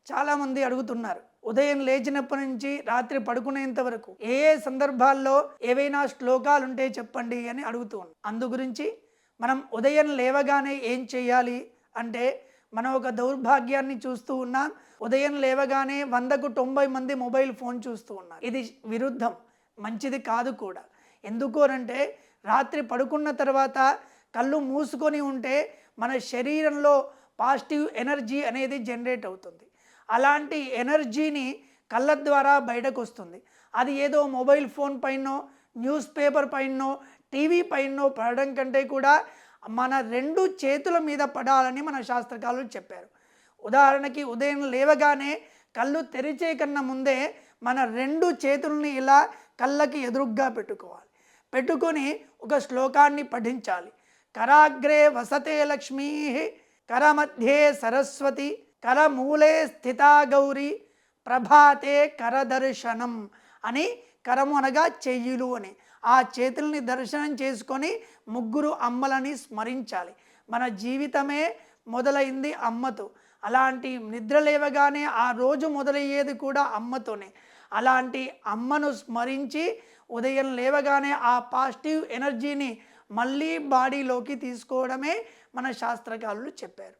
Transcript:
చాలామంది అడుగుతున్నారు, ఉదయం లేచినప్పటి నుంచి రాత్రి పడుకునేంత వరకు ఏ ఏ సందర్భాల్లో ఏవైనా శ్లోకాలు ఉంటే చెప్పండి అని అడుగుతూ ఉన్నాం. అందు గురించి మనం ఉదయం లేవగానే ఏం చేయాలి అంటే, మనం ఒక దౌర్భాగ్యాన్ని చూస్తూ ఉన్నాం. ఉదయం లేవగానే 100కు 90 మంది మొబైల్ ఫోన్ చూస్తూ ఉన్నారు. ఇది విరుద్ధం, మంచిది కాదు కూడా. ఎందుకు అంటే, రాత్రి పడుకున్న తర్వాత కళ్ళు మూసుకొని ఉంటే మన శరీరంలో పాజిటివ్ ఎనర్జీ అనేది జనరేట్ అవుతుంది. అలాంటి ఎనర్జీని కళ్ళ ద్వారా బయటకు వస్తుంది. అది ఏదో మొబైల్ ఫోన్ పైనో, న్యూస్ పేపర్ పైనో, టీవీ పైనో పడడం కంటే కూడా మన 2 చేతుల మీద పడాలని మన శాస్త్రకారులు చెప్పారు. ఉదాహరణకి ఉదయం లేవగానే కళ్ళు తెరిచే కన్నా ముందే మన 2 చేతుల్ని ఇలా కళ్ళకి ఎదురుగ్గా పెట్టుకోవాలి. పెట్టుకొని ఒక శ్లోకాన్ని పఠించాలి. కరాగ్రే వసతే లక్ష్మీ, కరమధ్యే సరస్వతి, కరమూలే స్థితా గౌరీ, ప్రభాతే కరదర్శనం అని, కరము అనగా చెయ్యులు అని, ఆ చేతుల్ని దర్శనం చేసుకొని ముగ్గురు అమ్మలని స్మరించాలి. మన జీవితమే మొదలైంది అమ్మతో. అలాంటి నిద్ర లేవగానే ఆ రోజు మొదలయ్యేది కూడా అమ్మతోనే. అలాంటి అమ్మను స్మరించి ఉదయం లేవగానే ఆ పాజిటివ్ ఎనర్జీని మళ్ళీ బాడీలోకి తీసుకోవడమే మన శాస్త్రకారులు చెప్పారు.